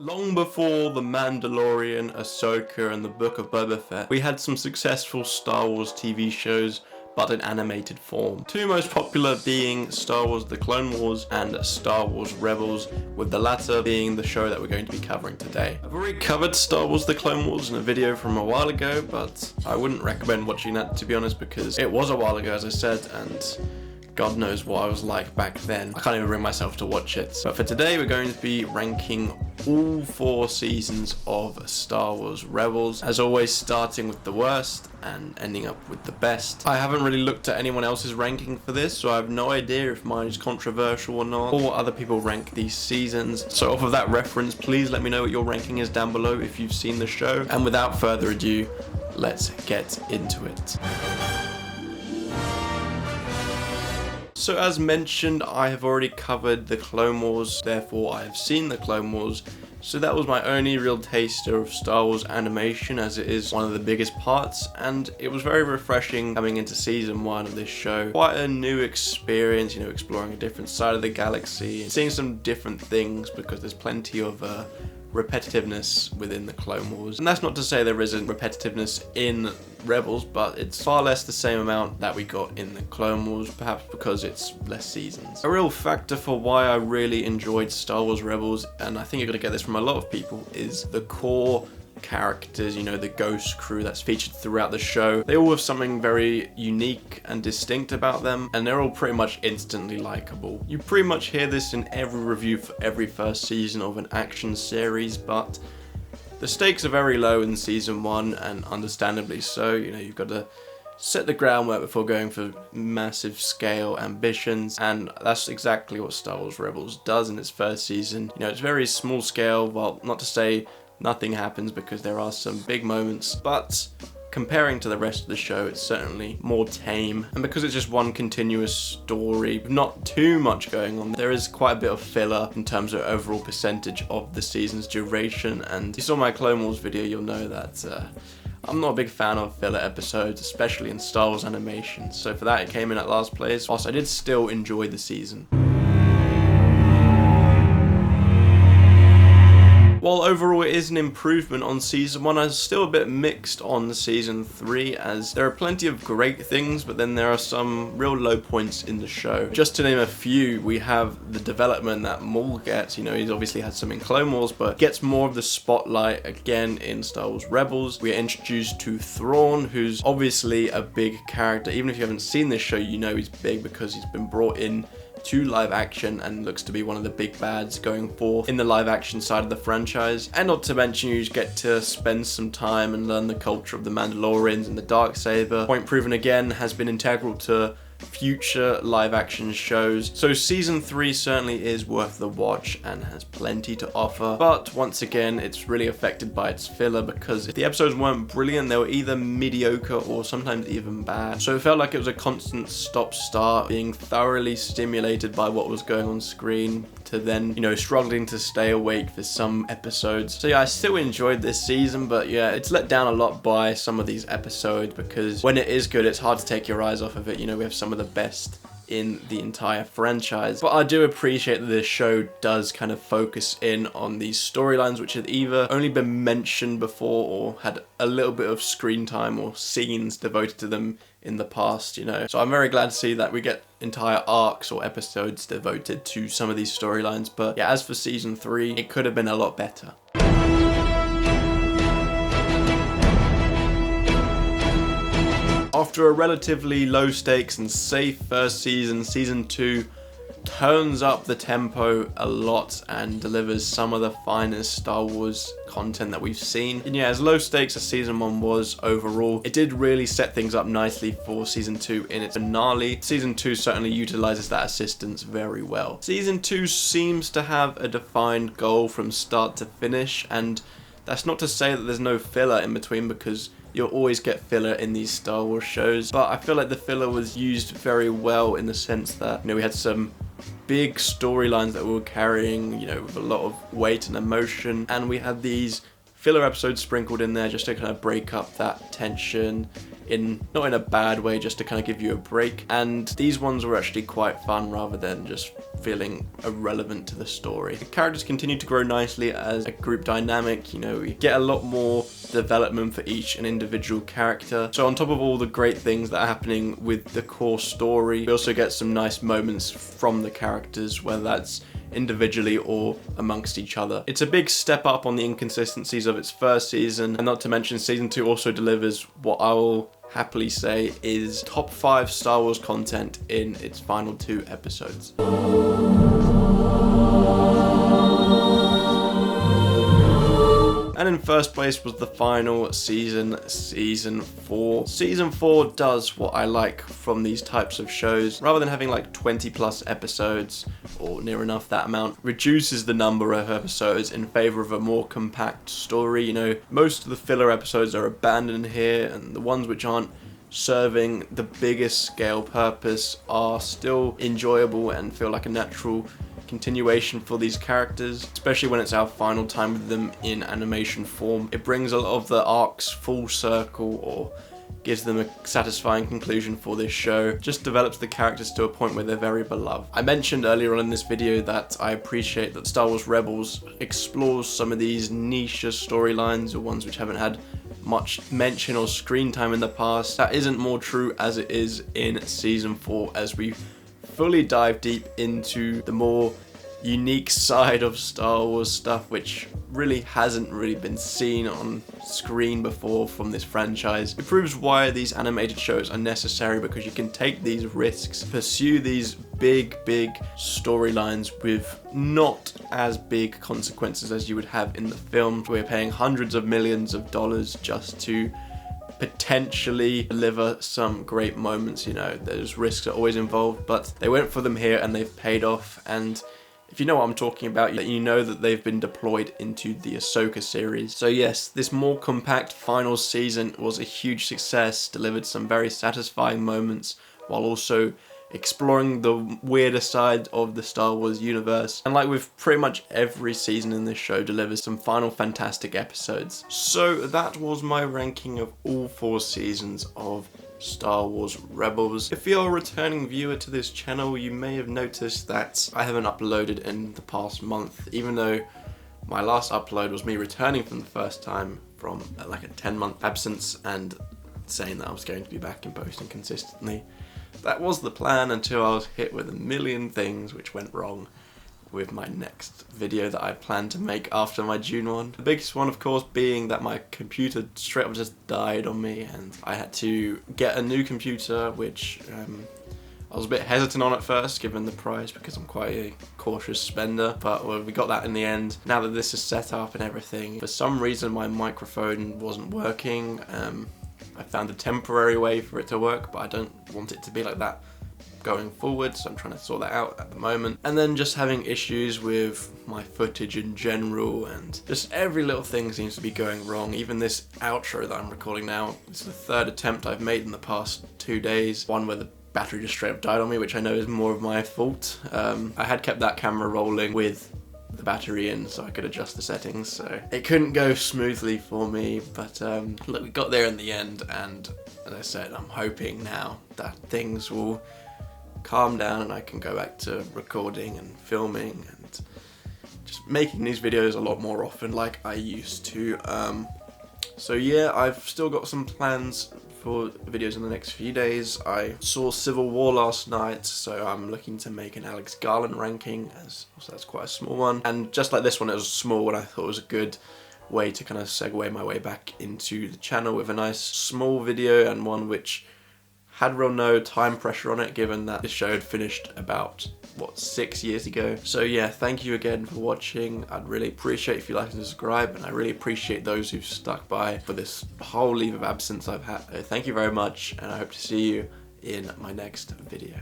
Long before The Mandalorian, Ahsoka, and the Book of Boba Fett, we had some successful Star Wars TV shows, but in animated form. Two most popular being Star Wars The Clone Wars and Star Wars Rebels, with the latter being the show that we're going to be covering today. I've already covered Star Wars The Clone Wars in a video from a while ago, but I wouldn't recommend watching that, to be honest, because it was a while ago, as I said, and God knows what I was like back then. I can't even bring myself to watch it. But for today, we're going to be ranking all 4 seasons of Star Wars Rebels. As always, starting with the worst and ending up with the best. I haven't really looked at anyone else's ranking for this, so I have no idea if mine is controversial or not, or what other people rank these seasons. So off of that reference, please let me know what your ranking is down below if you've seen the show. And without further ado, let's get into it. So as mentioned, I have already covered the Clone Wars, therefore I have seen the Clone Wars, so that was my only real taster of Star Wars animation, as it is one of the biggest parts, and it was very refreshing coming into season 1 of this show. Quite a new experience, exploring a different side of the galaxy, and seeing some different things, because there's plenty of repetitiveness within the Clone Wars. And that's not to say there isn't repetitiveness in Rebels, but it's far less the same amount that we got in the Clone Wars, perhaps because it's less seasons. A real factor for why I really enjoyed Star Wars Rebels, and I think you're going to get this from a lot of people, is the core characters, the Ghost crew that's featured throughout the show. They all have something very unique and distinct about them, and they're all pretty much instantly likable. You pretty much hear this in every review for every first season of an action series, but the stakes are very low in season 1, and understandably so. You've got to set the groundwork before going for massive scale ambitions, and that's exactly what Star Wars Rebels does in its first season. It's very small scale, well, not to say nothing happens, because there are some big moments, but comparing to the rest of the show, it's certainly more tame. And because it's just one continuous story, not too much going on, there is quite a bit of filler in terms of overall percentage of the season's duration. And if you saw my Clone Wars video, you'll know that I'm not a big fan of filler episodes, especially in Star Wars animation. So for that, it came in at last place, whilst I did still enjoy the season. While overall it is an improvement on season 1, I'm still a bit mixed on season 3, as there are plenty of great things, but then there are some real low points in the show. Just to name a few, we have the development that Maul gets. He's obviously had some in Clone Wars, but gets more of the spotlight again in Star Wars Rebels. We are introduced to Thrawn, who's obviously a big character. Even if you haven't seen this show, he's big because he's been brought in to live action and looks to be one of the big bads going forth in the live action side of the franchise. And not to mention, you get to spend some time and learn the culture of the Mandalorians and the Darksaber. Point proven again, has been integral to future live action shows. So season 3 certainly is worth the watch and has plenty to offer, but once again it's really affected by its filler, because if the episodes weren't brilliant, they were either mediocre or sometimes even bad. So it felt like it was a constant stop-start, being thoroughly stimulated by what was going on screen, to then, struggling to stay awake for some episodes. So yeah, I still enjoyed this season, but yeah, it's let down a lot by some of these episodes, because when it is good, it's hard to take your eyes off of it. We have some of the best in the entire franchise. But I do appreciate that this show does kind of focus in on these storylines which had either only been mentioned before or had a little bit of screen time or scenes devoted to them in the past, So I'm very glad to see that we get entire arcs or episodes devoted to some of these storylines. But yeah, as for season 3, it could have been a lot better. After a relatively low stakes and safe first season, season 2 turns up the tempo a lot and delivers some of the finest Star Wars content that we've seen. And yeah, as low stakes as season 1 was overall, it did really set things up nicely for season 2 in its finale. Season 2 certainly utilizes that assistance very well. Season 2 seems to have a defined goal from start to finish, and that's not to say that there's no filler in between, because you'll always get filler in these Star Wars shows, but I feel like the filler was used very well, in the sense that, we had some big storylines that we were carrying, with a lot of weight and emotion, and we had these filler episodes sprinkled in there just to kind of break up that tension, not in a bad way, just to kind of give you a break. And these ones were actually quite fun rather than just feeling irrelevant to the story. The characters continue to grow nicely as a group dynamic. You know, we get a lot more development for each and individual character. So on top of all the great things that are happening with the core story, we also get some nice moments from the characters, whether that's individually or amongst each other. It's a big step up on the inconsistencies of its first season, and not to mention season 2 also delivers what I will happily say is top 5 Star Wars content in its final 2 episodes. And in first place was the final season 4. Season 4 does what I like from these types of shows. Rather than having like 20 plus episodes, or near enough that amount, reduces the number of episodes in favor of a more compact story. You know, most of the filler episodes are abandoned here, and the ones which aren't serving the biggest scale purpose are still enjoyable and feel like a natural continuation for these characters, especially when it's our final time with them in animation form. It brings a lot of the arcs full circle, or gives them a satisfying conclusion for this show. Just develops the characters to a point where they're very beloved. I mentioned earlier on in this video that I appreciate that Star Wars Rebels explores some of these niche storylines, or ones which haven't had much mention or screen time in the past. That isn't more true as it is in season 4, as we fully dive deep into the more unique side of Star Wars stuff, which really hasn't been seen on screen before from this franchise. It proves why these animated shows are necessary, because you can take these risks, pursue these big storylines with not as big consequences as you would have in the films. We're paying hundreds of millions of dollars just to potentially deliver some great moments. You know, those risks are always involved, but they went for them here and they've paid off. And if you know what I'm talking about, you know that they've been deployed into the Ahsoka series. So yes, this more compact final season was a huge success, delivered some very satisfying moments while also exploring the weirder side of the Star Wars universe. And like with pretty much every season in this show, delivers some final fantastic episodes. So that was my ranking of all 4 seasons of Star Wars Rebels. If you're a returning viewer to this channel, you may have noticed that I haven't uploaded in the past month, even though my last upload was me returning from the first time from like a 10-month absence and saying that I was going to be back in posting consistently. That was the plan until I was hit with a million things which went wrong with my next video that I planned to make after my June one. The biggest one, of course, being that my computer straight up just died on me, and I had to get a new computer, which I was a bit hesitant on at first given the price, because I'm quite a cautious spender, but we got that in the end. Now that this is set up and everything, for some reason my microphone wasn't working. I found a temporary way for it to work, but I don't want it to be like that going forward, so I'm trying to sort that out at the moment. And then just having issues with my footage in general, and just every little thing seems to be going wrong. Even this outro that I'm recording now, it's the 3rd attempt I've made in the past 2 days. One where the battery just straight up died on me, which I know is more of my fault. I had kept that camera rolling with the battery in so I could adjust the settings, so it couldn't go smoothly for me, but look, we got there in the end, and as I said, I'm hoping now that things will calm down and I can go back to recording and filming and just making these videos a lot more often like I used to. So yeah, I've still got some plans for videos in the next few days. I saw Civil War last night, so I'm looking to make an Alex Garland ranking, as also that's quite a small one. And just like this one, it was small, and I thought it was a good way to kind of segue my way back into the channel with a nice small video, and one which had real no time pressure on it, given that this show had finished about, what, 6 years ago. So yeah, thank you again for watching. I'd really appreciate if you like and subscribe, and I really appreciate those who've stuck by for this whole leave of absence I've had. Thank you very much, and I hope to see you in my next video.